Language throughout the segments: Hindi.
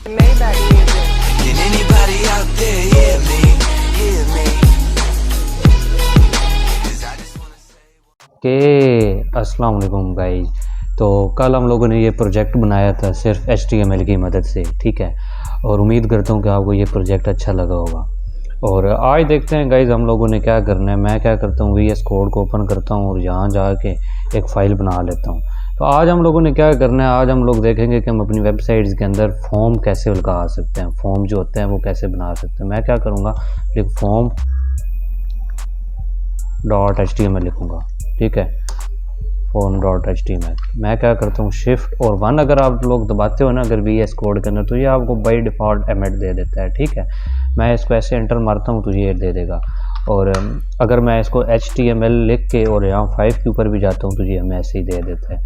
Maybach music. Can anybody out there hear me? Hear me? 'Cause I just wanna say के अस्सलाम वालेकुम गाइस। तो कल हम लोगों ने ये प्रोजेक्ट बनाया था सिर्फ HTML की मदद से, ठीक है। और उम्मीद करता हूँ कि आपको ये प्रोजेक्ट अच्छा लगा होगा। और आज देखते हैं गाइस हम लोगों ने क्या करना है। मैं क्या करता हूँ, VS कोड को ओपन करता हूँ और यहाँ जाके एक फ़ाइल बना लेता हूँ। तो आज हम लोगों ने क्या करना है, आज हम लोग देखेंगे कि हम अपनी वेबसाइट्स के अंदर फॉर्म कैसे लगा सकते हैं, फॉर्म जो होते हैं वो कैसे बना सकते हैं। मैं क्या करूँगा, एक फॉर्म .html लिखूँगा, ठीक है, form.html। मैं क्या करता हूँ, शिफ्ट और 1 अगर आप लोग दबाते हो ना अगर VS कोड के अंदर, तो ये आपको बाई डिफ़ॉल्ट एमेट दे देता है, ठीक है। मैं इसको ऐसे एंटर मारता हूँ तो ये दे देगा। और अगर मैं इसको HTML लिख के और यहाँ 5 के ऊपर भी जाता हूँ तो ये हमें ऐसे ही दे देता है।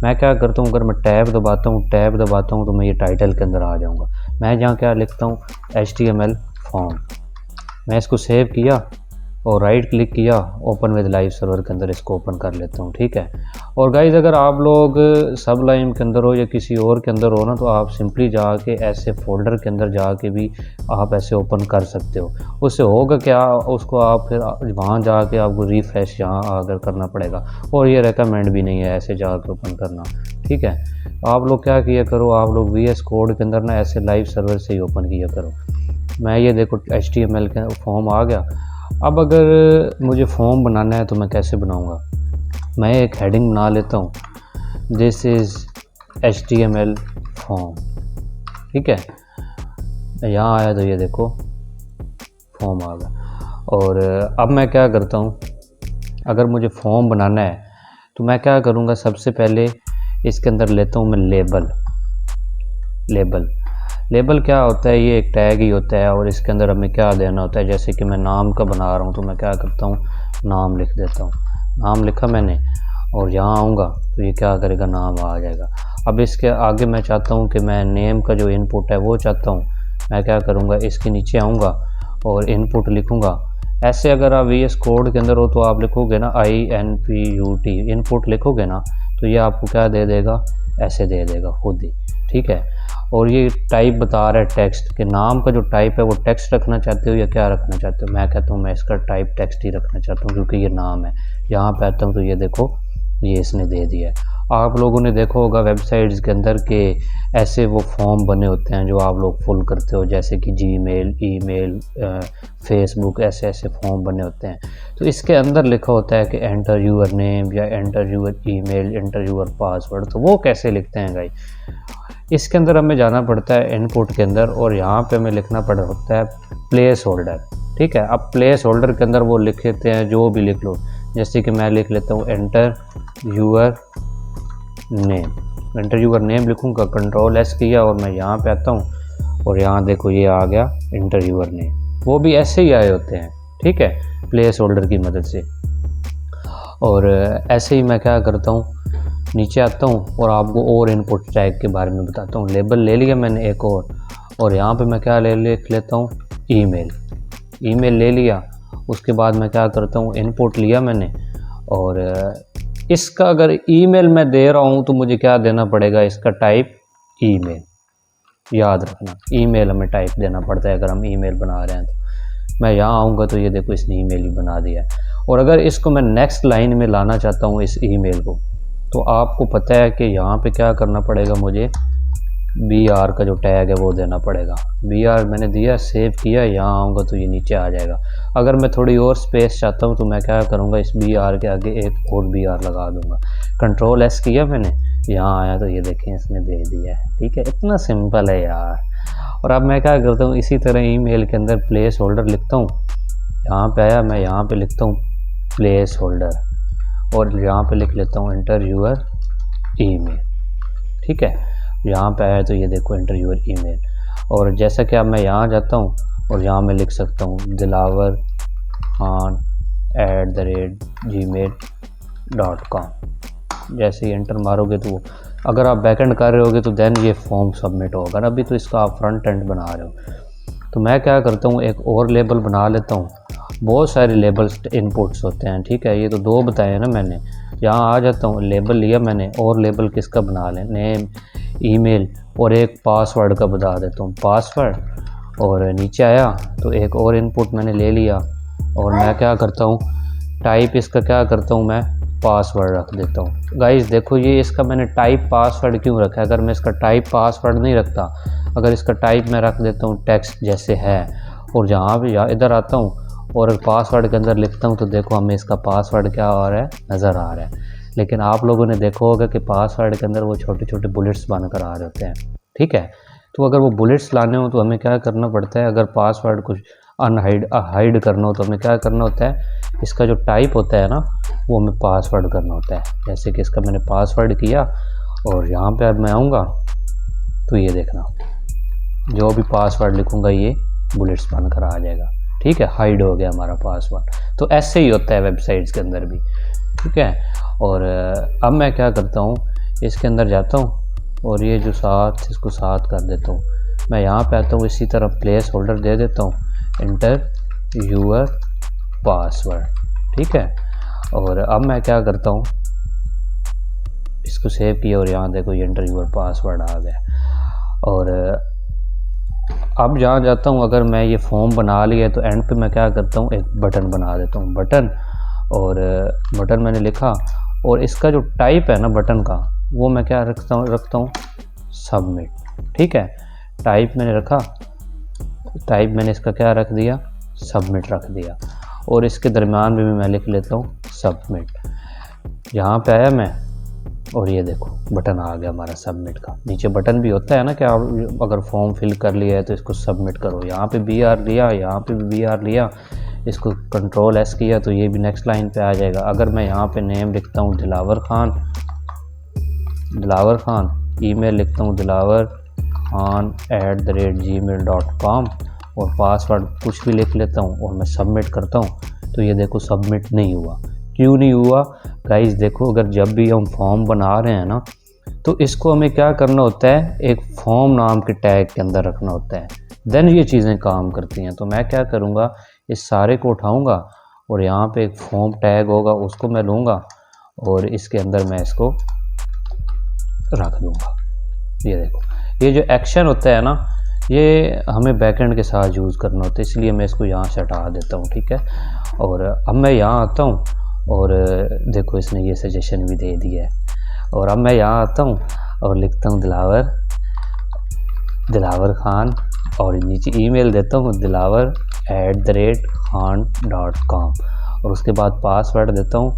मैं क्या करता हूँ, अगर मैं टैब दबाता हूँ तो मैं ये टाइटल के अंदर आ जाऊँगा। मैं यहाँ क्या लिखता हूँ, HTML फॉर्म। मैं इसको सेव किया और राइट क्लिक किया, ओपन विद लाइव सर्वर के अंदर इसको ओपन कर लेता हूँ, ठीक है। और गाइज अगर आप लोग सबलाइम के अंदर हो या किसी और के अंदर हो ना, तो आप सिंपली जाके ऐसे फोल्डर के अंदर जाके भी आप ऐसे ओपन कर सकते हो। उससे होगा क्या, उसको आप फिर वहाँ जाके आपको रिफ़्रेश यहाँ आकर करना पड़ेगा, और ये रेकमेंड भी नहीं है ऐसे जाके ओपन करना, ठीक है। आप लोग क्या किया करो, आप लोग VS कोड के अंदर ना ऐसे लाइव सर्वर से ही ओपन किया करो। मैं ये देखो HTML का फॉर्म आ गया। अब अगर मुझे फॉर्म बनाना है तो मैं कैसे बनाऊंगा, मैं एक हेडिंग बना लेता हूँ, दिस इज़ HTML फॉर्म, ठीक है। यहाँ आया तो ये देखो फॉर्म आ गया। और अब मैं क्या करता हूँ, अगर मुझे फॉर्म बनाना है तो मैं क्या करूँगा, सबसे पहले इसके अंदर लेता हूँ मैं लेबल क्या होता है, ये एक टैग ही होता है और इसके अंदर हमें क्या देना होता है। जैसे कि मैं नाम का बना रहा हूँ तो मैं क्या करता हूँ, नाम लिख देता हूँ। नाम लिखा मैंने और यहाँ आऊँगा तो ये क्या करेगा, नाम आ जाएगा। अब इसके आगे मैं चाहता हूँ कि मैं नेम का जो इनपुट है वो चाहता हूँ। मैं क्या करूँगा, इसके नीचे आऊँगा और इनपुट लिखूँगा। ऐसे अगर आप VS कोड के अंदर हो तो आप लिखोगे ना INPUT, इनपुट लिखोगे ना तो ये आपको क्या दे देगा, ऐसे दे देगा खुद ही, ठीक है। और ये टाइप बता रहा है टेक्स्ट, के नाम का जो टाइप है वो टेक्स्ट रखना चाहते हो या क्या रखना चाहते हो। मैं कहता हूँ मैं इसका टाइप टेक्स्ट ही रखना चाहता हूँ क्योंकि ये नाम है। यहाँ पे आता हूँ तो ये देखो ये इसने दे दिया है। आप लोगों ने देखा होगा वेबसाइट्स के अंदर के ऐसे वो फॉर्म बने होते हैं जो आप लोग फुल करते हो, जैसे कि Gmail, ईमेल, फेसबुक, ऐसे फॉर्म बने होते हैं। तो इसके अंदर लिखा होता है कि एंटर यूर नेम या enter your email, enter your password. तो वो कैसे लिखते हैं गाइस, इसके अंदर हमें जाना पड़ता है इनपुट के अंदर और यहाँ पे हमें लिखना पड़ होता है प्लेस होल्डर, ठीक है। अब प्लेस होल्डर के अंदर वो लिख लेते हैं जो भी लिख लो, जैसे कि मैं लिख लेता हूँ एंटर यूर नेम लिखूँगा, Ctrl+S किया और मैं यहाँ पे आता हूँ और यहाँ देखो ये आ गया एंटर यूर नेम। वो भी ऐसे ही आए होते हैं, ठीक है, प्लेस होल्डर की मदद से। और ऐसे ही मैं क्या करता हूँ, नीचे आता हूँ और आपको और इनपुट टैग के बारे में बताता हूँ। लेबल ले लिया मैंने एक और यहाँ पे मैं क्या लिख लेता हूँ, ईमेल ले लिया। उसके बाद मैं क्या करता हूँ, इनपुट लिया मैंने और इसका अगर ईमेल मैं दे रहा हूँ तो मुझे क्या देना पड़ेगा, इसका टाइप ईमेल। याद रखना ईमेल हमें टाइप देना पड़ता है अगर हम ईमेल बना रहे हैं। तो मैं यहाँ आऊँगा तो ये देखो इसने ईमेल ही बना दिया है। और अगर इसको मैं नेक्स्ट लाइन में लाना चाहता हूँ इस ईमेल को, तो आपको पता है कि यहाँ पे क्या करना पड़ेगा, मुझे BR का जो टैग है वो देना पड़ेगा। BR मैंने दिया, सेव किया, यहाँ आऊँगा तो ये नीचे आ जाएगा। अगर मैं थोड़ी और स्पेस चाहता हूँ तो मैं क्या करूँगा, इस BR के आगे एक और BR लगा दूँगा। Ctrl+S किया मैंने, यहाँ आया तो ये देखें इसने दे दिया है, ठीक है। इतना सिंपल है यार। और अब मैं क्या करता हूँ, इसी तरह ईमेल के अंदर प्लेस होल्डर लिखता हूँ। यहाँ पे आया, मैं यहाँ पे लिखता हूँ प्लेस होल्डर और यहाँ पे लिख लेता हूँ एंटर यूर ईमेल, ठीक है। यहाँ पे आया तो ये देखो एंटर यूर ईमेल। और जैसा कि अब मैं यहाँ जाता हूँ और यहाँ मैं लिख सकता हूँ दिलावर खान @gmail.com। जैसे ही एंटर मारोगे तो अगर आप बैकएंड कर रहे होगे तो देन ये फॉर्म सबमिट होगा। अभी तो इसका आप फ्रंट एंड बना रहे हो। तो मैं क्या करता हूँ, एक और लेबल बना लेता हूँ। बहुत सारे लेबल्स इनपुट्स होते हैं, ठीक है। ये तो 2 बताए हैं ना मैंने, यहाँ आ जाता हूँ, लेबल लिया मैंने, और लेबल किसका बना लें, नेम, ईमेल और एक पासवर्ड का बता देता हूँ, पासवर्ड। और नीचे आया तो एक और इनपुट मैंने ले लिया और मैं क्या करता हूँ, टाइप इसका क्या करता हूँ, मैं पासवर्ड रख देता हूँ। गाइस देखो ये इसका मैंने टाइप पासवर्ड क्यों रखा है, अगर मैं इसका टाइप पासवर्ड नहीं रखता, अगर इसका टाइप मैं रख देता हूँ टेक्स्ट जैसे है, और जहाँ भी इधर आता हूँ और पासवर्ड के अंदर लिखता हूँ तो देखो हमें इसका पासवर्ड क्या आ रहा है, नज़र आ रहा है। लेकिन आप लोगों ने देखा होगा कि पासवर्ड के अंदर वो छोटे छोटे बुलेट्स बनकर आ रहे होते हैं, ठीक है। तो अगर वो बुलेट्स लाने हो तो हमें क्या करना पड़ता है, अगर पासवर्ड कुछ हाइड करना हो तो हमें क्या करना होता है, इसका जो टाइप होता है ना वो हमें पासवर्ड करना होता है। जैसे कि इसका मैंने पासवर्ड किया और यहाँ पे अब मैं आऊँगा तो ये देखना, जो भी पासवर्ड लिखूँगा ये बुलेट्स बनकर आ जाएगा, ठीक है, हाइड हो गया हमारा पासवर्ड। तो ऐसे ही होता है वेबसाइट्स के अंदर भी, ठीक है। और अब मैं क्या करता हूँ, इसके अंदर जाता हूँ और ये जो साथ, इसको साथ कर देता हूँ। मैं यहाँ पे आता हूँ, इसी तरह प्लेस होल्डर दे देता हूँ, इंटर यूर पासवर्ड, ठीक है। और अब मैं क्या करता हूँ, इसको सेव किया और यहाँ देखो ये इंटर यूर पासवर्ड आ गया। और अब जहाँ जाता हूँ, अगर मैं ये फॉर्म बना लिया तो एंड पे मैं क्या करता हूँ, एक बटन बना देता हूँ, बटन। और बटन मैंने लिखा और इसका जो टाइप है ना बटन का, वो मैं क्या रखता हूँ सबमिट, ठीक है। टाइप मैंने रखा, टाइप मैंने इसका क्या रख दिया, सबमिट रख दिया। और इसके दरमियान में भी मैं लिख लेता हूँ सबमिट। यहाँ पे आया मैं और ये देखो बटन आ गया हमारा सबमिट का। नीचे बटन भी होता है ना कि आप अगर फॉर्म फिल कर लिया है तो इसको सबमिट करो। यहाँ पे BR लिया, यहाँ पे भी BR लिया, इसको कंट्रोल S किया तो ये भी नेक्स्ट लाइन पे आ जाएगा। अगर मैं यहाँ पे नेम लिखता हूँ दिलावर खान, ईमेल लिखता हूँ dilawarkhan@gmail.com और पासवर्ड कुछ भी लिख लेता हूँ और मैं सबमिट करता हूँ तो ये देखो सबमिट नहीं हुआ। क्यों नहीं हुआ गाइस, देखो अगर जब भी हम फॉर्म बना रहे हैं ना तो इसको हमें क्या करना होता है, एक फॉर्म नाम के टैग के अंदर रखना होता है, देन ये चीज़ें काम करती हैं। तो मैं क्या करूँगा, इस सारे को उठाऊँगा और यहाँ पे एक फॉर्म टैग होगा उसको मैं लूँगा और इसके अंदर मैं इसको रख दूँगा। ये देखो ये जो एक्शन होता है ना ये हमें बैकएंड के साथ यूज़ करना होता है, इसलिए मैं इसको यहाँ से हटा देता हूँ, ठीक है। और अब मैं यहाँ आता हूँ और देखो इसने ये सजेशन भी दे दिया है। और अब मैं यहाँ आता हूँ और लिखता हूँ दिलावर खान और नीचे ईमेल देता हूँ dilavar@khan.com और उसके बाद पासवर्ड देता हूँ,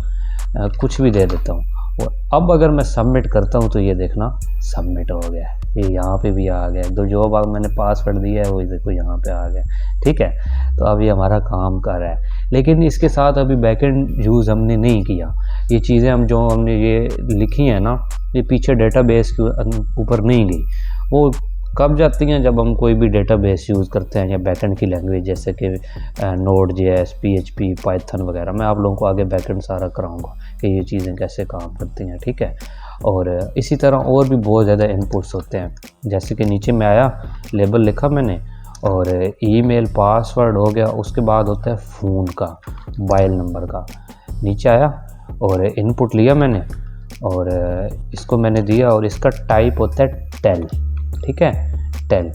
कुछ भी दे देता हूँ। और अब अगर मैं सबमिट करता हूँ तो ये देखना सबमिट हो गया, ये यहाँ पे भी आ गया। तो जो अब मैंने पासवर्ड दिया है वो देखो यहाँ पे आ गया, ठीक है। तो अब ये हमारा काम कर रहा है, लेकिन इसके साथ अभी बैकएंड यूज़ हमने नहीं किया। ये चीज़ें हम जो हमने ये लिखी हैं ना ये पीछे डेटाबेस के ऊपर नहीं गई। वो कब जाती हैं, जब हम कोई भी डेटाबेस यूज़ करते हैं या बैकएंड की लैंग्वेज जैसे कि Node.js, PHP, पाइथन वगैरह। मैं आप लोगों को आगे बैकएंड सारा कराऊंगा कि ये चीज़ें कैसे काम करती हैं, ठीक है। और इसी तरह और भी बहुत ज़्यादा इनपुट्स होते हैं, जैसे कि नीचे में आया लेबल लिखा मैंने और ईमेल पासवर्ड हो गया। उसके बाद होता है फ़ोन का, मोबाइल नंबर का। नीचे आया और इनपुट लिया मैंने और इसको मैंने दिया और इसका टाइप होता है टेल, ठीक है, टेल।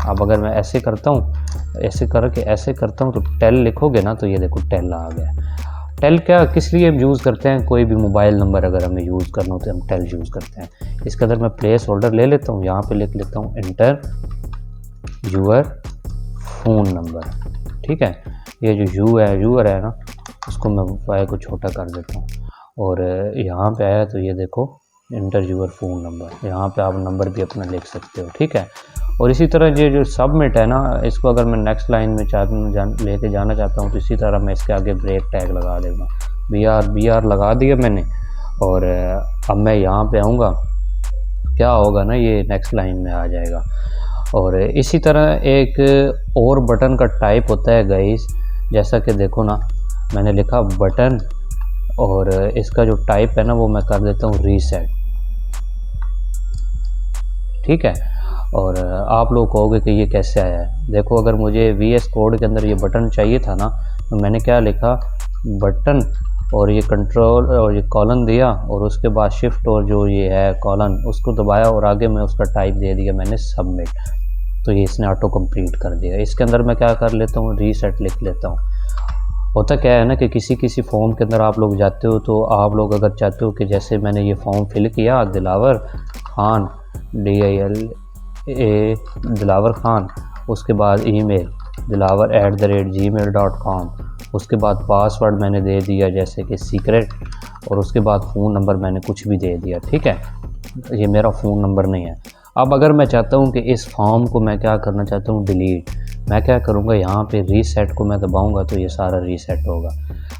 अब अगर मैं ऐसे करता हूँ, ऐसे करके ऐसे करता हूँ तो टेल लिखोगे ना तो ये देखो टेल आ गया। टेल क्या किस लिए हम यूज़ करते हैं, कोई भी मोबाइल नंबर अगर हमें यूज़ करना हो तो हम टेल यूज़ करते हैं। इसके अंदर मैं प्लेस होल्डर ले लेता हूँ, यहाँ पे लिख लेता हूँ इंटर यूर फ़ोन नंबर, ठीक है। ये जो यूर है ना उसको मैं वाई को छोटा कर देता हूँ और यहाँ पे आया तो ये देखो इंटर यूर फ़ोन नंबर, यहाँ पे आप नंबर भी अपना लिख सकते हो, ठीक है। और इसी तरह ये जो सबमिट है ना, इसको अगर मैं नेक्स्ट लाइन में लेके जाना चाहता हूँ तो इसी तरह मैं इसके आगे ब्रेक टैग लगा देगा, BR लगा दिया मैंने। और अब मैं यहाँ पे आऊँगा, क्या होगा ना ये नेक्स्ट लाइन में आ जाएगा। और इसी तरह एक और बटन का टाइप होता है गाइस, जैसा कि देखो ना मैंने लिखा बटन और इसका जो टाइप है ना वो मैं कर देता हूँ रीसेट, ठीक है। और आप लोग कहोगे कि ये कैसे आया है, देखो अगर मुझे VS कोड के अंदर ये बटन चाहिए था ना तो मैंने क्या लिखा, बटन और ये कंट्रोल और ये कॉलन दिया और उसके बाद शिफ्ट और जो ये है कॉलन उसको दबाया और आगे मैं उसका टाइप दे दिया मैंने सबमिट। तो ये इसने ऑटो कंप्लीट कर दिया। इसके अंदर मैं क्या कर लेता हूँ, रीसेट लिख लेता हूँ। होता क्या है ना कि किसी फॉर्म के अंदर आप लोग जाते हो तो आप लोग अगर चाहते हो कि जैसे मैंने ये फॉर्म फिल किया दिलावर खान DILA दिलावर खान, उसके बाद ईमेल dilavar@gmail.com, उसके बाद पासवर्ड मैंने दे दिया जैसे कि सीक्रेट, और उसके बाद फ़ोन नंबर मैंने कुछ भी दे दिया। ठीक है, ये मेरा फ़ोन नंबर नहीं है। अब अगर मैं चाहता हूँ कि इस फॉर्म को मैं क्या करना चाहता हूँ, डिलीट, मैं क्या करूँगा, यहाँ पे रीसेट को मैं दबाऊँगा तो ये सारा रीसेट होगा।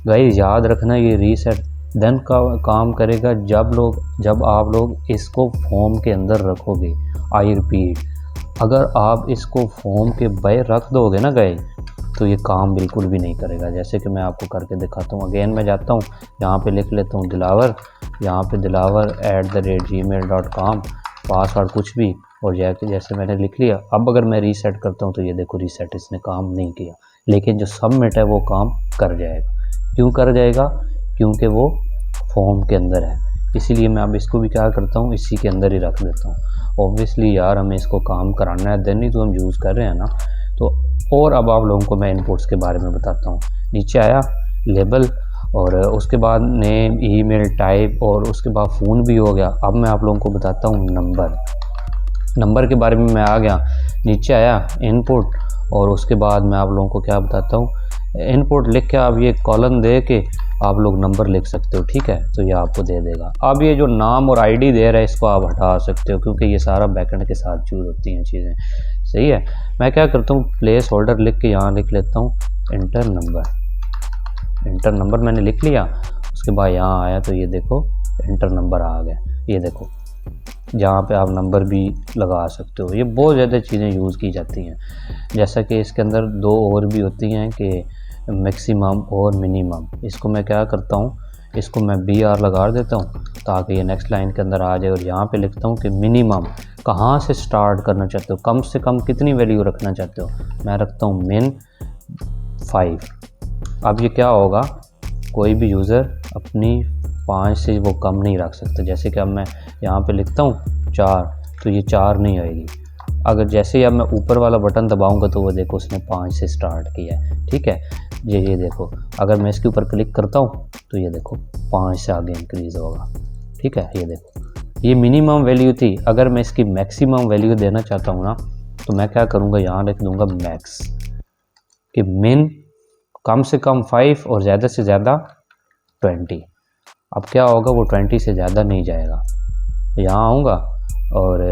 गाइस याद रखना ये रीसेट देन का काम करेगा जब आप लोग इसको फॉर्म के अंदर रखोगे। आई रिपीट, अगर आप इसको फॉर्म के बाहर रख दोगे ना गाइस तो ये काम बिल्कुल भी नहीं करेगा। जैसे कि मैं आपको करके दिखाता हूँ। अगेन मैं जाता हूँ, यहाँ पे लिख लेता हूँ दिलावर, यहाँ पे dilavar@gmail.com, पासवर्ड कुछ भी, और जैसे मैंने लिख लिया। अब अगर मैं रीसेट करता हूँ तो ये देखो रीसेट इसने काम नहीं किया, लेकिन जो सबमिट है वो काम कर जाएगा। क्यों कर जाएगा? क्योंकि वो फॉर्म के अंदर है। इसीलिए मैं अब इसको भी क्या करता हूँ, इसी के अंदर ही रख देता हूँ। ऑब्वियसली यार हमें इसको काम कराना है, देन ही तो हम यूज़ कर रहे हैं ना। तो और अब आप लोगों को मैं इनपुट्स के बारे में बताता हूँ। नीचे आया लेबल, और उसके बाद नेम, ईमेल, टाइप, और उसके बाद फ़ोन भी हो गया। अब मैं आप लोगों को बताता हूँ नंबर के बारे में मैं आ गया। नीचे आया इनपुट, और उसके बाद मैं आप लोगों को क्या बताता हूँ, इनपुट लिख के आप ये कॉलम दे के आप लोग नंबर लिख सकते हो। ठीक है, तो ये आपको दे देगा। अब ये जो नाम और आईडी दे रहा है इसको आप हटा सकते हो, क्योंकि ये सारा बैकएंड के साथ यूज़ होती हैं चीज़ें। सही है, मैं क्या करता हूँ, प्लेस होल्डर लिख के यहाँ लिख लेता हूँ इंटर नंबर मैंने लिख लिया। उसके बाद यहाँ आया तो ये देखो इंटर नंबर आ गया। ये देखो जहाँ पे आप नंबर भी लगा सकते हो। ये बहुत ज़्यादा चीज़ें यूज़ की जाती हैं। जैसा कि इसके अंदर दो और भी होती हैं कि मैक्सिमम और मिनिमम। इसको मैं क्या करता हूँ, इसको मैं BR लगा देता हूँ ताकि ये नेक्स्ट लाइन के अंदर आ जाए, और यहाँ पे लिखता हूँ कि मिनिमम कहाँ से स्टार्ट करना चाहते हो, कम से कम कितनी वैल्यू रखना चाहते हो। मैं रखता हूँ min 5। अब ये क्या होगा, कोई भी यूज़र अपनी 5 से वो कम नहीं रख सकता। जैसे कि अब मैं यहाँ पे लिखता हूँ 4, तो ये 4 नहीं आएगी। अगर जैसे ही अब मैं ऊपर वाला बटन दबाऊंगा तो वो देखो उसने 5 से स्टार्ट किया है। ठीक है, ये देखो अगर मैं इसके ऊपर क्लिक करता हूँ तो ये देखो 5 से आगे इंक्रीज़ होगा। ठीक है, ये देखो ये मिनिमम वैल्यू थी। अगर मैं इसकी मैक्सिमम वैल्यू देना चाहता हूँ ना तो मैं क्या करूँगा, यहाँ लिख दूँगा मैक्स, कि मिन कम से कम 5 और ज़्यादा से ज़्यादा 20। अब क्या होगा, वो 20 से ज़्यादा नहीं जाएगा। यहाँ आऊँगा और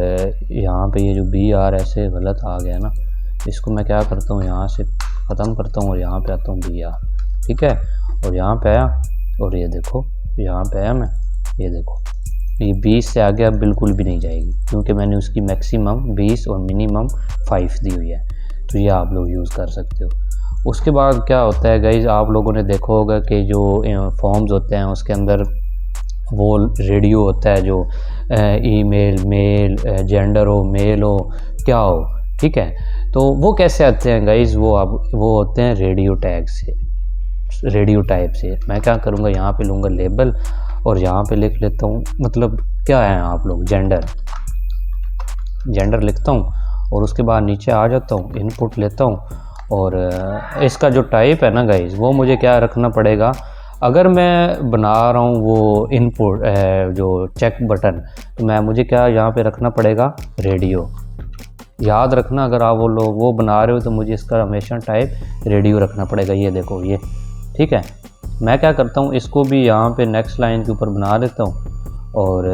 यहाँ पे ये जो BR ऐसे गलत आ गया ना, इसको मैं क्या करता हूँ, यहाँ से ख़त्म करता हूँ और यहाँ पे आता हूँ BR। ठीक है, और यहाँ पे आया और ये देखो यहाँ पे आया मैं, ये देखो ये 20 से आगे अब बिल्कुल भी नहीं जाएगी, क्योंकि मैंने उसकी मैक्सिमम 20 और मिनिमम 5 दी हुई है। तो ये आप लोग यूज़ कर सकते हो। उसके बाद क्या होता है गाइज, आप लोगों ने देखा होगा कि जो फॉर्म्स होते हैं उसके अंदर वो रेडियो होता है, जो ईमेल, मेल, जेंडर हो, मेल हो, क्या हो। ठीक है, तो वो कैसे आते हैं गाइज, वो होते हैं रेडियो टैग से, रेडियो टाइप से। मैं क्या करूँगा, यहाँ पे लूँगा लेबल और यहाँ पे लिख लेता हूँ, मतलब क्या है आप लोग, जेंडर लिखता हूँ, और उसके बाद नीचे आ जाता हूँ, इनपुट लेता हूँ, और इसका जो टाइप है ना गाइज वो मुझे क्या रखना पड़ेगा। अगर मैं बना रहा हूँ वो इनपुट जो चेक बटन, तो मुझे क्या यहाँ पे रखना पड़ेगा, रेडियो। याद रखना, अगर आप वो बना रहे हो तो मुझे इसका हमेशा टाइप रेडियो रखना पड़ेगा। ये देखो ये, ठीक है। मैं क्या करता हूँ, इसको भी यहाँ पे नेक्स्ट लाइन के ऊपर बना देता हूँ और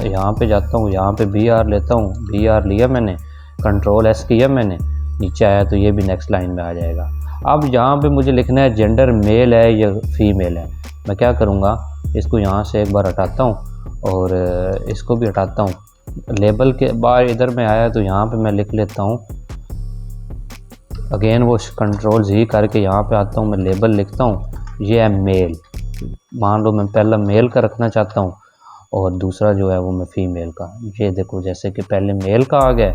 यहाँ पे जाता हूँ, यहाँ पे BR लेता हूँ, BR लिया मैंने, Ctrl S किया मैंने, नीचे आया तो ये भी नेक्स्ट लाइन में आ जाएगा। अब यहाँ पे मुझे लिखना है जेंडर मेल है या फीमेल है। मैं क्या करूँगा, इसको यहाँ से एक बार हटाता हूँ और इसको भी हटाता हूँ। लेबल के बाद इधर में आया तो यहाँ पे मैं लिख लेता हूँ, अगेन वो Ctrl Z करके यहाँ पे आता हूँ, मैं लेबल लिखता हूँ, ये है मेल। मान लो मैं पहला मेल का रखना चाहता हूँ और दूसरा जो है वो मैं फीमेल का। ये देखो जैसे कि पहले मेल का आ गया,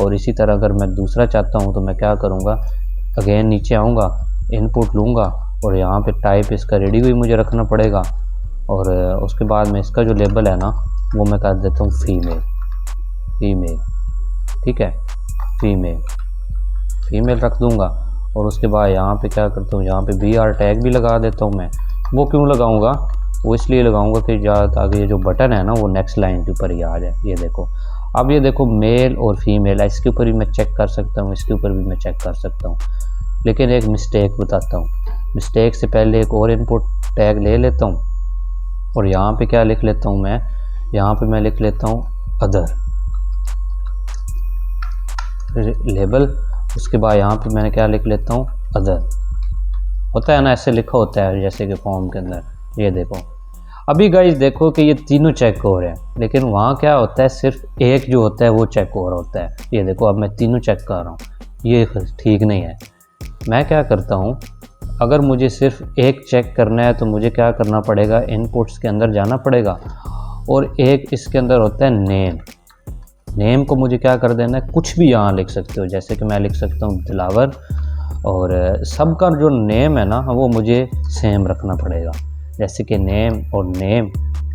और इसी तरह अगर मैं दूसरा चाहता हूँ तो मैं क्या करूँगा, अगेन नीचे आऊँगा, इनपुट लूँगा और यहाँ पे टाइप इसका रेडी हुई मुझे रखना पड़ेगा। और उसके बाद में इसका जो लेबल है ना वो मैं कर देता हूँ फीमेल, ठीक है, फीमेल रख दूँगा। और उसके बाद यहाँ पे क्या करता हूँ, यहाँ पे BR टैग भी लगा देता हूँ मैं। वो क्यों लगाऊँगा, वो इसलिए लगाऊँगा कि ताकि ये जो बटन है ना वो नेक्स्ट लाइन के ऊपर ही आ जाए। ये देखो, अब ये देखो मेल और फीमेल है, इसके ऊपर भी मैं चेक कर सकता हूँ, इसके ऊपर भी मैं चेक कर सकता हूँ। लेकिन एक मिस्टेक बताता हूँ, मिस्टेक से पहले एक और इनपुट टैग ले लेता हूँ और यहाँ पे क्या लिख लेता हूँ मैं, यहाँ पे मैं लिख लेता हूँ अदर लेबल। उसके बाद यहाँ पे मैंने क्या लिख लेता हूँ, अदर। होता है ना, ऐसे लिखा होता है जैसे कि फॉर्म के अंदर। ये देखो, अभी गाइस देखो कि ये तीनों चेक हो रहे हैं, लेकिन वहाँ क्या होता है, सिर्फ एक जो होता है वो चेक हो रहा होता है। ये देखो, अब मैं तीनों चेक कर रहा हूँ, ये ठीक नहीं है। मैं क्या करता हूँ, अगर मुझे सिर्फ एक चेक करना है तो मुझे क्या करना पड़ेगा, इनपुट्स के अंदर जाना पड़ेगा और एक इसके अंदर होता है नेम को मुझे क्या कर देना है, कुछ भी यहाँ लिख सकते हो। जैसे कि मैं लिख सकता हूँ दिलावर, और सबका जो नेम है ना वो मुझे सेम रखना पड़ेगा, जैसे कि नेम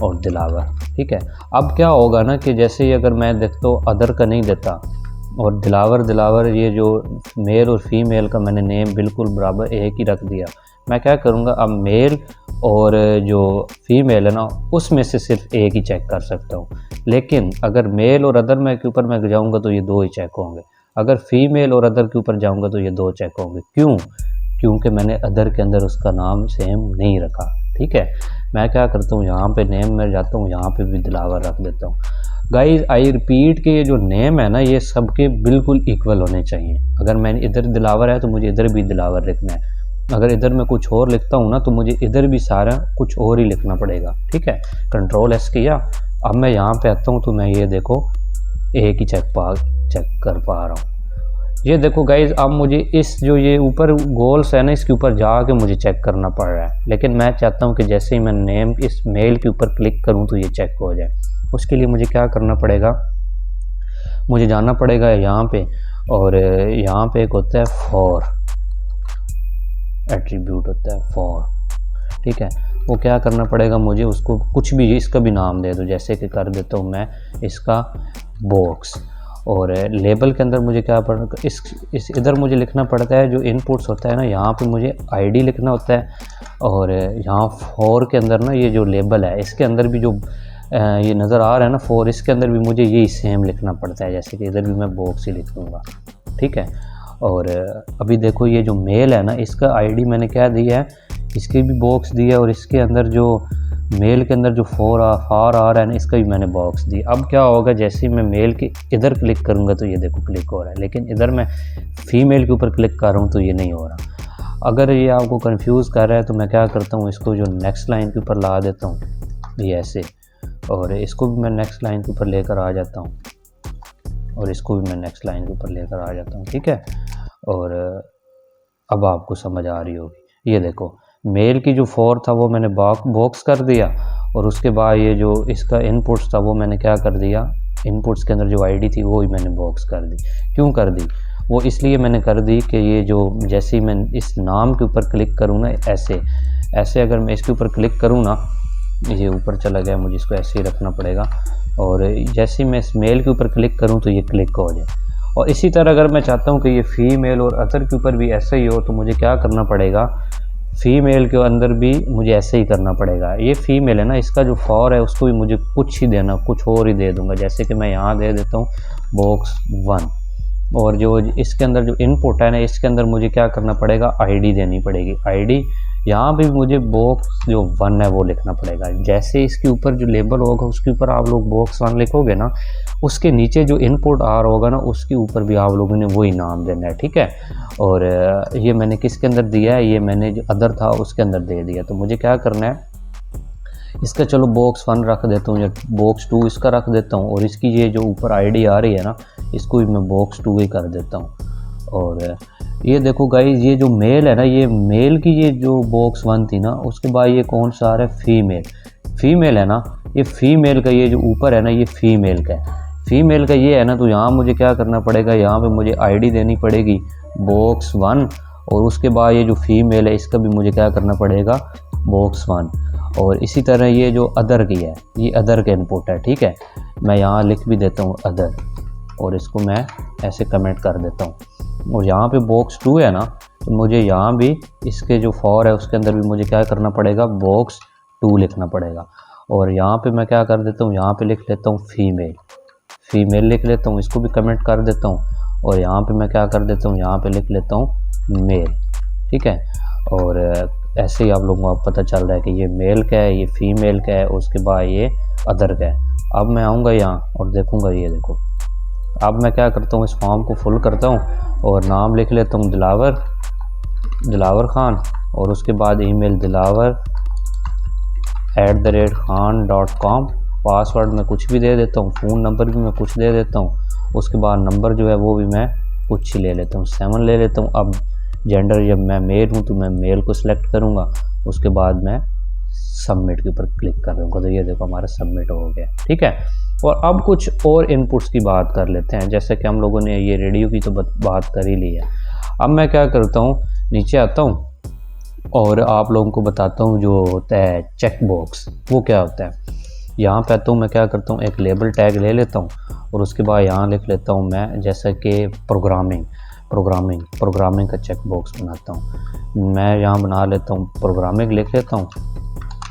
और दिलावर, ठीक है। अब क्या होगा ना कि जैसे ही अगर मैं देखता हूँ अदर का नहीं देता और दिलावर, ये जो मेल और फीमेल का मैंने नेम बिल्कुल बराबर एक ही रख दिया। मैं क्या करूँगा, अब मेल और जो फीमेल है ना उसमें से सिर्फ एक ही चेक कर सकता हूँ। लेकिन अगर मेल और अदर में के ऊपर मैं जाऊँगा तो ये दो ही चेक होंगे, अगर फीमेल और अदर के ऊपर जाऊँगा तो ये दो चेक होंगे। क्यों? क्योंकि मैंने अदर के अंदर उसका नाम सेम नहीं रखा, ठीक है। मैं क्या करता हूँ, यहाँ पे नेम में जाता हूँ, यहाँ पे भी दिलावर रख देता हूँ। गाइस आई रिपीट कि ये जो नेम है ना ये सबके बिल्कुल इक्वल होने चाहिए। अगर मैंने इधर दिलावर है तो मुझे इधर भी दिलावर लिखना है, अगर इधर मैं कुछ और लिखता हूँ ना तो मुझे इधर भी सारा कुछ और ही लिखना पड़ेगा, ठीक है। Ctrl+S किया, अब मैं यहाँ पे आता हूँ तो मैं ये देखो एक ही चेक कर पा रहा हूँ। ये देखो गाइज, अब मुझे इस जो ये ऊपर गोल्स है ना इसके ऊपर जाके मुझे चेक करना पड़ रहा है, लेकिन मैं चाहता हूँ कि जैसे ही मैं नेम इस मेल के ऊपर क्लिक करूँ तो ये चेक हो जाए। उसके लिए मुझे क्या करना पड़ेगा, मुझे जाना पड़ेगा यहाँ पे, और यहाँ पे एक होता है फॉर एट्रीब्यूट होता है फॉर, ठीक है। वो क्या करना पड़ेगा, मुझे उसको कुछ भी इसका भी नाम दे दो, जैसे कि कर देता हूँ मैं इसका बॉक्स। और लेबल के अंदर मुझे क्या पड़ेगा, इस इधर मुझे लिखना पड़ता है जो इनपुट्स होता है ना, यहाँ पे मुझे आईडी लिखना होता है। और यहाँ फॉर के अंदर ना ये जो लेबल है इसके अंदर भी जो ये नज़र आ रहा है ना फॉर, इसके अंदर भी मुझे यही सेम लिखना पड़ता है, जैसे कि इधर भी मैं बॉक्स ही लिख दूँगा, ठीक है। और अभी देखो ये जो मेल है ना इसका आईडी मैंने क्या दिया है, इसके भी बॉक्स दिया है, और इसके अंदर जो मेल के अंदर जो फार आ रहा है ना इसका भी मैंने बॉक्स दिया। अब क्या होगा, जैसे ही मैं मेल के इधर क्लिक करूँगा तो ये देखो क्लिक हो रहा है, लेकिन इधर मैं फीमेल के ऊपर क्लिक कर रहा हूँ तो ये नहीं हो रहा। अगर ये आपको कंफ्यूज कर रहा है तो मैं क्या करता हूँ, इसको जो नेक्स्ट लाइन के ऊपर ला देता हूँ ये ऐसे, और इसको भी मैं नेक्स्ट लाइन के ऊपर लेकर आ जाता हूँ, और इसको भी मैं नेक्स्ट लाइन के ऊपर लेकर आ जाता हूँ, ठीक है। और अब आपको समझ आ रही होगी। ये देखो मेल की जो फॉर था वो मैंने बॉक्स कर दिया, और उसके बाद ये जो इसका इनपुट्स था वो मैंने क्या कर दिया, इनपुट्स के अंदर जो आईडी थी वो ही मैंने बॉक्स कर दी। क्यों कर दी, वो इसलिए मैंने कर दी कि ये जो जैसे ही मैं इस नाम के ऊपर क्लिक करूँ ना ऐसे अगर मैं इसके ऊपर क्लिक करूँ ना, ये ऊपर चला गया, मुझे इसको ऐसे ही रखना पड़ेगा, और जैसे ही मैं इस मेल के ऊपर क्लिक करूँ तो ये क्लिक हो जाए। और इसी तरह अगर मैं चाहता हूँ कि ये फीमेल और अदर के ऊपर भी ऐसा ही हो तो मुझे क्या करना पड़ेगा, फीमेल के अंदर भी मुझे ऐसे ही करना पड़ेगा। ये फीमेल है ना, इसका जो फॉर है उसको भी मुझे कुछ ही देना, कुछ और ही दे दूंगा, जैसे कि मैं यहाँ दे देता हूँ बॉक्स 1, और जो इसके अंदर जो इनपुट है ना इसके अंदर मुझे क्या करना पड़ेगा, आईडी देनी पड़ेगी। आईडी यहाँ भी मुझे बॉक्स जो 1 है वो लिखना पड़ेगा। जैसे इसके ऊपर जो लेबल होगा उसके ऊपर आप लोग बॉक्स 1 लिखोगे ना, उसके नीचे जो इनपुट आ रहा होगा ना उसके ऊपर भी आप लोगों ने वही नाम देना है, ठीक है। और ये मैंने किसके अंदर दिया है, ये मैंने जो अदर था उसके अंदर दे दिया। तो मुझे क्या करना है, इसका चलो बॉक्स 1 रख देता हूँ या बॉक्स 2 इसका रख देता हूँ, और इसकी ये जो ऊपर आईडी आ रही है ना इसको भी मैं बॉक्स 2 ही कर देता हूँ। और ये देखो गाइज, ये जो मेल है ना, ये मेल की ये जो बॉक्स 1 थी ना, उसके बाद ये कौन सा आ रहा है, फीमेल है ना, ये फीमेल का ये जो ऊपर है ना ये फीमेल का है, फीमेल का ये है ना। तो यहाँ मुझे क्या करना पड़ेगा, यहाँ पे मुझे आईडी देनी पड़ेगी बॉक्स 1, और उसके बाद ये जो फीमेल है इसका भी मुझे क्या करना पड़ेगा, बॉक्स 1। और इसी तरह ये जो अदर की है, ये अदर का इनपुट है, ठीक है। मैं यहाँ लिख भी देता हूँ अदर, और इसको मैं ऐसे कमेंट कर देता हूँ। और यहाँ पे बॉक्स 2 है ना, तो मुझे यहाँ भी इसके जो फॉर है उसके अंदर भी मुझे क्या करना पड़ेगा, बॉक्स 2 लिखना पड़ेगा। और यहाँ पे मैं क्या कर देता हूँ, यहाँ पे लिख लेता हूँ फीमेल लिख लेता हूँ, इसको भी कमेंट कर देता हूँ। और यहाँ पे मैं क्या कर देता हूँ, यहाँ पे लिख लेता हूँ मेल, ठीक है। और ऐसे ही आप लोगों को पता चल रहा है कि ये मेल का है, ये फीमेल का है, उसके बाद ये अदर का है। अब मैं आऊँगा यहाँ और देखूँगा, ये देखो। अब मैं क्या करता हूँ, इस फॉर्म को फुल करता हूँ और नाम लिख लेता हूँ दिलावर खान, और उसके बाद ईमेल dilavar@khan.com। पासवर्ड मैं कुछ भी दे देता हूँ, फ़ोन नंबर भी मैं कुछ दे देता हूँ। उसके बाद नंबर जो है वो भी मैं कुछ ही ले लेता हूँ, 7 ले लेता हूँ। अब जेंडर जब मैं मेल हूँ तो मैं मेल को सिलेक्ट करूँगा, उसके बाद मैं सबमिट के ऊपर क्लिक कर दूँगा। तो ये देखो हमारा सबमिट हो गया, ठीक है। और अब कुछ और इनपुट्स की बात कर लेते हैं। जैसे कि हम लोगों ने ये रेडियो की तो बात कर ही ली है। अब मैं क्या करता हूँ, नीचे आता हूँ और आप लोगों को बताता हूँ जो होता है चेक बॉक्स, वो क्या होता है। यहाँ पे आता हूँ, मैं क्या करता हूँ, एक लेबल टैग ले लेता हूँ और उसके बाद यहाँ लिख लेता हूँ मैं, जैसे कि प्रोग्रामिंग का चेक बॉक्स बनाता हूँ। मैं यहाँ बना लेता हूँ प्रोग्रामिंग, लिख लेता हूँ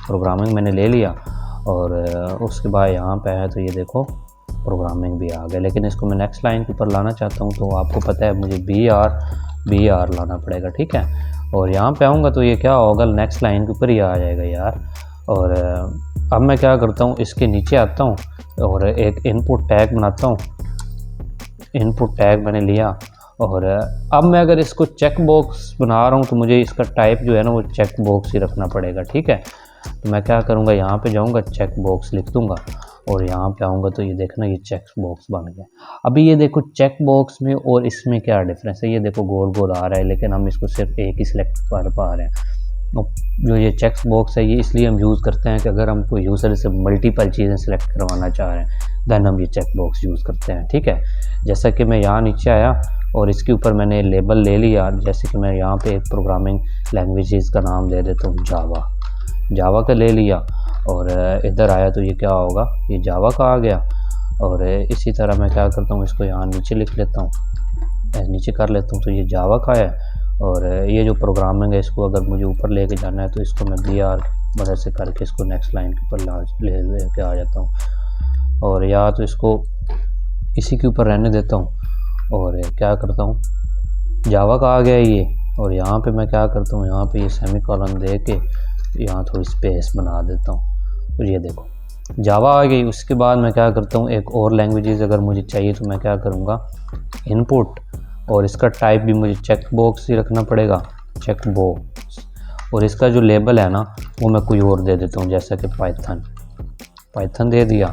प्रोग्रामिंग, मैंने ले लिया। और उसके बाद यहाँ पे है तो ये देखो प्रोग्रामिंग भी आ गया। लेकिन इसको मैं नेक्स्ट लाइन के ऊपर लाना चाहता हूँ, तो आपको पता है मुझे बी आर लाना पड़ेगा, ठीक है। और यहाँ पे आऊँगा तो ये क्या होगा, नेक्स्ट लाइन के ऊपर ही आ जाएगा यार। और अब मैं क्या करता हूँ, इसके नीचे आता हूँ और एक इनपुट टैग बनाता हूँ। इनपुट टैग मैंने लिया और अब मैं अगर इसको चेक बॉक्स बना रहा हूँ तो मुझे इसका टाइप जो है ना वो चेक बॉक्स ही रखना पड़ेगा, ठीक है। तो मैं क्या करूँगा, यहाँ पे जाऊँगा, चेक बॉक्स लिख दूँगा और यहाँ पे आऊँगा तो ये देखना ये चेक बॉक्स बन गया। अभी ये देखो चेक बॉक्स में और इसमें क्या डिफरेंस है, ये देखो गोल गोल आ रहा है, लेकिन हम इसको सिर्फ एक ही सिलेक्ट कर पा रहे हैं। जो ये चेक बॉक्स है ये इसलिए हम यूज़ करते हैं कि अगर हम कोई यूज़र से मल्टीपल चीज़ें सेलेक्ट करवाना चाह रहे हैं दैन हम ये चेक बॉक्स यूज़ करते हैं, ठीक है। जैसा कि मैं यहाँ नीचे आया और इसके ऊपर मैंने लेबल ले लिया, जैसे कि मैं यहाँ पे एक प्रोग्रामिंग लैंग्वेजेस का नाम दे देता हूँ जावा का ले लिया। और इधर आया तो ये क्या होगा, ये जावा का आ गया। और इसी तरह मैं क्या करता हूँ, इसको यहाँ नीचे लिख लेता हूँ, नीचे कर लेता हूँ तो ये जावा का है। और ये जो प्रोग्रामिंग है इसको अगर मुझे ऊपर लेके जाना है तो इसको मैं बी आर मदद से करके इसको नेक्स्ट लाइन के ऊपर ले के आ जाता हूँ। और या तो इसको इसी के ऊपर रहने देता हूँ और क्या करता हूँ, जावा का आ गया ये। और यहाँ पे मैं क्या करता हूँ, यहाँ पे ये सेमी कॉलन दे के यहाँ थोड़ी स्पेस बना देता हूँ। तो ये देखो जावा आ गई। उसके बाद मैं क्या करता हूँ, एक और लैंग्वेजेस अगर मुझे चाहिए तो मैं क्या करूँगा, इनपुट, और इसका टाइप भी मुझे चेक बॉक्स ही रखना पड़ेगा, चेक बॉक्स। और इसका जो लेबल है ना वो मैं कोई और दे देता हूँ, जैसा कि पाइथन दे दिया।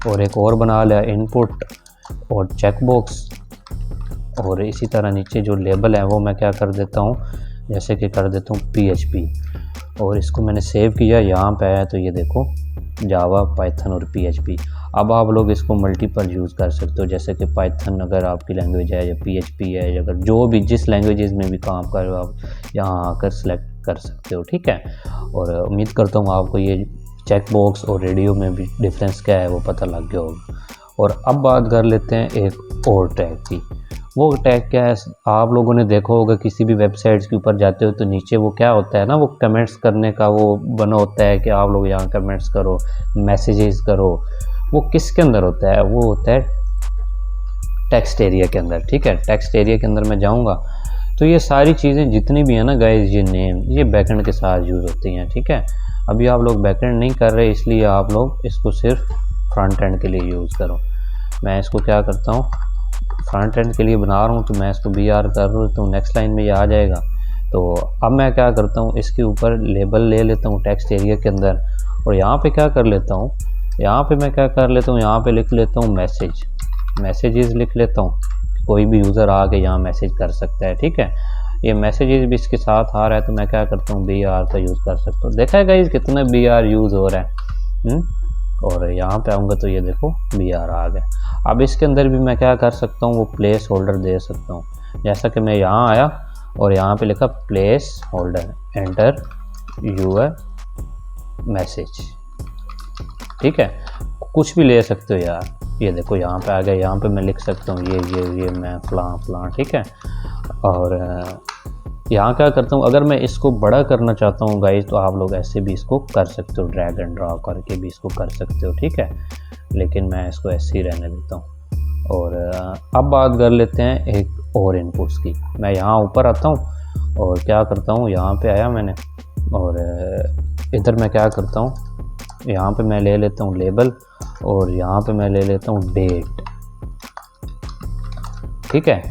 और एक और बना लिया इनपुट और चेक बॉक्स। और इसी तरह नीचे जो लेबल है वो मैं क्या कर देता हूँ, जैसे कि कर देता हूँ PHP। और इसको मैंने सेव किया, यहाँ पे आया तो ये देखो जावा, पाइथन और PHP। अब आप लोग इसको मल्टीपल यूज़ कर सकते हो, जैसे कि पाइथन अगर आपकी लैंग्वेज है या PHP है, या अगर जो भी जिस लैंग्वेजेस में भी काम कर रहे हो आप यहाँ आकर सेलेक्ट कर सकते हो, ठीक है। और उम्मीद करता हूँ आपको ये चेक बॉक्स और रेडियो में भी डिफरेंस क्या है वो पता लग गया होगा। और अब बात कर लेते हैं एक और टैग की। वो टैग क्या है, आप लोगों ने देखा होगा किसी भी वेबसाइट्स के ऊपर जाते हो तो नीचे वो क्या होता है ना, वो कमेंट्स करने का वो बना होता है कि आप लोग यहाँ कमेंट्स करो, मैसेजेस करो। वो किसके अंदर होता है, वो होता है टेक्स्ट एरिया के अंदर, ठीक है। टेक्स्ट एरिया के अंदर मैं जाऊँगा तो ये सारी चीज़ें जितनी भी है ना गाइस, ये नेम ये बैकएंड के साथ यूज़ होती हैं, ठीक है। अभी आप लोग बैकएंड नहीं कर रहे इसलिए आप लोग इसको सिर्फ फ्रंट एंड के लिए यूज़ करो। मैं इसको क्या करता हूँ, फ्रंट एंड के लिए बना रहा हूँ तो मैं इसको BR कर रहा हूँ तो नेक्स्ट लाइन में ये आ जाएगा। तो अब मैं क्या करता हूँ, इसके ऊपर लेबल ले लेता हूँ टेक्स्ट एरिया के अंदर। और यहाँ पे क्या कर लेता हूँ, यहाँ पे मैं क्या कर लेता हूँ, यहाँ पे लिख लेता हूँ मैसेजेस लिख लेता हूँ। कोई भी यूज़र आके यहाँ मैसेज कर सकता है, ठीक है। ये मैसेजेस भी इसके साथ आ रहा है तो मैं क्या करता हूँ, BR का यूज़ कर सकता हूँ। देखा है गाइस कितना BR यूज़ हो रहा है। और यहाँ पे आऊँगा तो ये देखो BR आ गया। अब इसके अंदर भी मैं क्या कर सकता हूँ, वो प्लेस होल्डर दे सकता हूँ। जैसा कि मैं यहाँ आया और यहाँ पे लिखा placeholder, enter your message. ठीक है, कुछ भी ले सकते हो यार। ये देखो यहाँ पे आ गया, यहाँ पे मैं लिख सकता हूँ ये मैं फलां। ठीक है, और यहाँ क्या करता हूँ, अगर मैं इसको बड़ा करना चाहता हूँ गाइस तो आप लोग ऐसे भी इसको कर सकते हो, ड्रैग एंड ड्रॉप करके भी इसको कर सकते हो। ठीक है, लेकिन मैं इसको ऐसे ही रहने देता हूँ। और अब बात कर लेते हैं एक और इनपुट्स की। मैं यहाँ ऊपर आता हूँ और क्या करता हूँ, यहाँ पे आया मैंने, और इधर मैं क्या करता हूँ, यहाँ पे मैं ले लेता हूँ लेबल, और यहाँ पे मैं ले लेता हूँ डेट। ठीक है,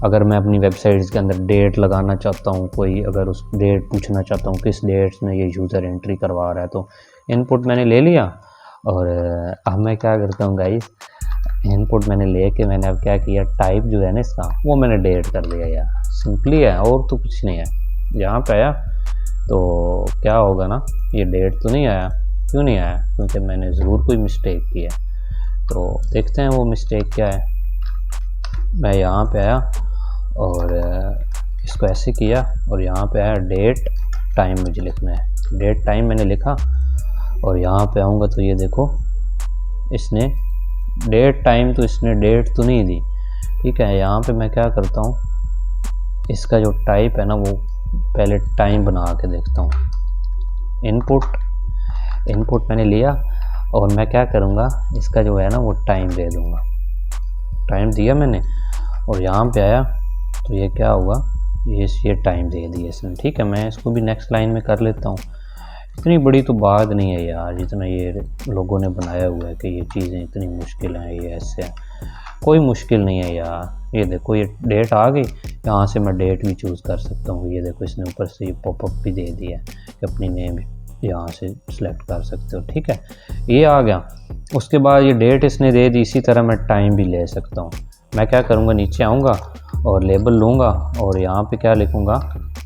अगर मैं अपनी वेबसाइट्स के अंदर डेट लगाना चाहता हूँ, कोई अगर उस डेट पूछना चाहता हूँ किस डेट्स में ये यूज़र एंट्री करवा रहा है, तो इनपुट मैंने ले लिया। और अब मैं क्या करता हूँ गाइस, इनपुट मैंने लेके मैंने अब क्या किया, टाइप जो है ना इसका वो मैंने डेट कर दिया यार, सिंपली है और तो कुछ नहीं है। यहाँ पे आया तो क्या होगा ना, ये डेट तो नहीं आया। क्यों नहीं आया, क्योंकि मैंने ज़रूर कोई मिस्टेक की है। तो देखते हैं वो मिस्टेक क्या है। मैं यहाँ पे आया और इसको ऐसे किया, और यहाँ पे आया डेट टाइम मुझे लिखना है, डेट टाइम मैंने लिखा। और यहाँ पे आऊँगा तो ये देखो इसने डेट टाइम, तो इसने डेट तो नहीं दी। ठीक है, यहाँ पे मैं क्या करता हूँ, इसका जो टाइप है ना वो पहले टाइम बना के देखता हूँ। इनपुट मैंने लिया और मैं क्या करूँगा, इसका जो है ना वो टाइम दे दूँगा। टाइम दिया मैंने और यहाँ पे आया तो ये क्या हुआ, ये टाइम दे दिया इसने। ठीक है, मैं इसको भी नेक्स्ट लाइन में कर लेता हूँ। इतनी बड़ी तो बात नहीं है यार, जितना ये लोगों ने बनाया हुआ है कि ये चीज़ें इतनी मुश्किल हैं, ये ऐसे हैं, कोई मुश्किल नहीं है यार। ये देखो ये डेट आ गई, यहाँ से मैं डेट भी चूज़ कर सकता हूँ। ये देखो इसने ऊपर से ये पॉपअप भी दे दिया है कि अपनी नेम यहाँ से सिलेक्ट कर सकते हो। ठीक है, ये आ गया। उसके बाद ये डेट इसने दे दी, इसी तरह मैं टाइम भी ले सकता हूँ। मैं क्या करूँगा, नीचे आऊँगा और लेबल लूँगा और यहाँ पे क्या लिखूँगा,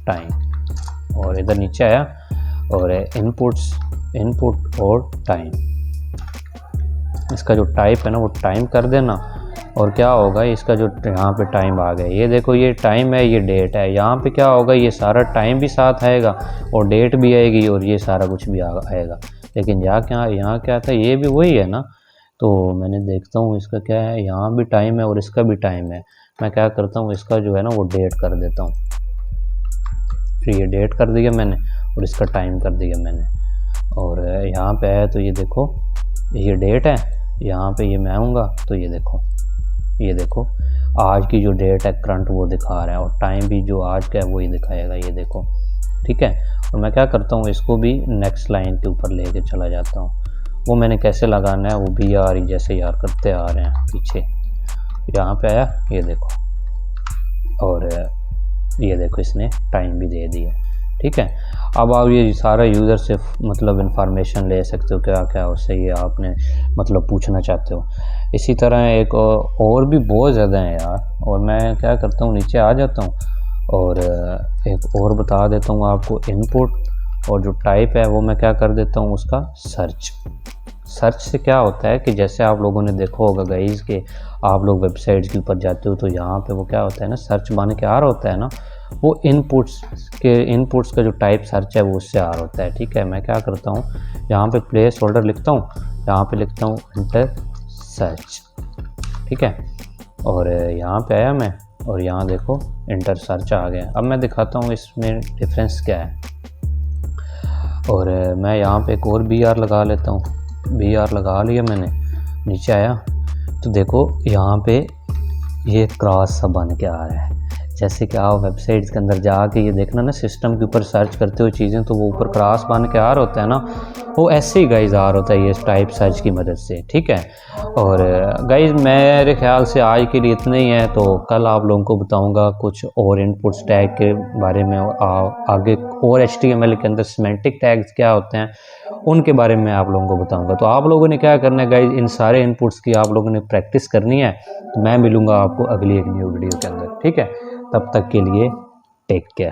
टाइम। और इधर नीचे आया और इनपुट और टाइम, इसका जो टाइप है ना वो टाइम कर देना। और क्या होगा, इसका जो यहाँ पे टाइम आ गया, ये देखो ये टाइम है, ये डेट है। यहाँ पे क्या होगा, ये सारा टाइम भी साथ आएगा और डेट भी आएगी और ये सारा कुछ भी आएगा। लेकिन यहाँ क्या था, ये भी वही है ना। तो मैंने देखता हूँ इसका क्या है, यहाँ भी टाइम है और इसका भी टाइम है। मैं क्या करता हूँ, इसका जो है ना वो डेट कर देता हूँ। फिर ये डेट कर दिया मैंने और इसका टाइम कर दिया मैंने। और यहाँ पे है तो ये देखो ये डेट है, यहाँ पे ये मैं आऊँगा तो ये देखो आज की जो डेट है करंट वो दिखा रहा है, और टाइम भी जो आज का है वही दिखाएगा। ये देखो, ठीक है। और मैं क्या करता हूँ, इसको भी नेक्स्ट लाइन के ऊपर लेके चला जाता हूँ। वो मैंने कैसे लगाना है वो भी यार जैसे यार करते आ रहे हैं पीछे। यहाँ पे आया, ये देखो, और ये देखो इसने टाइम भी दे दिया। ठीक है, अब आप ये सारा यूज़र से मतलब इंफॉर्मेशन ले सकते हो, क्या क्या उससे ये आपने मतलब पूछना चाहते हो। इसी तरह एक और भी बहुत ज़्यादा है यार। और मैं क्या करता हूँ, नीचे आ जाता हूँ और एक और बता देता हूँ आपको। इनपुट और जो टाइप है वो मैं क्या कर देता हूँ, उसका सर्च से क्या होता है कि जैसे आप लोगों ने देखा होगा गाइस कि आप लोग वेबसाइट्स के ऊपर जाते हो तो यहाँ पे वो क्या होता है ना, सर्च बन के आ रहा होता है ना, वो इनपुट्स का जो टाइप सर्च है वो उससे आ रहा होता है। ठीक है, मैं क्या करता हूँ, यहाँ पे प्लेस होल्डर लिखता हूँ, यहाँ पे लिखता हूँ इंटर सर्च। ठीक है, और यहाँ पे आया मैं और यहाँ देखो इंटर सर्च आ गया। अब मैं दिखाता हूँ इसमें डिफरेंस क्या है। और मैं यहाँ पे एक और BR लगा लेता हूँ। BR लगा लिया मैंने, नीचे आया तो देखो यहाँ पे ये क्रॉस सा बन के आ रहा है। जैसे कि आप वेबसाइट्स के अंदर जाके ये देखना ना, सिस्टम के ऊपर सर्च करते हो चीज़ें तो वो ऊपर क्रॉस बन के आ रहा होता है ना, वो ऐसे ही गाइज आ रहा होता है ये टाइप सर्च की मदद से। ठीक है, और गाइज मेरे ख्याल से आज के लिए इतना ही है। तो कल आप लोगों को बताऊंगा कुछ और इनपुट्स टैग के बारे में, आगे और HTML के अंदर सिमेंटिक टैग्स क्या होते हैं उनके बारे में आप लोगों को बताऊंगा। तो आप लोगों ने क्या करना है गाइज, इन सारे इनपुट्स की आप लोगों ने प्रैक्टिस करनी है। तो मैं मिलूँगा आपको अगली एक न्यू वीडियो के अंदर। ठीक है, तब तक के लिए टेक केयर।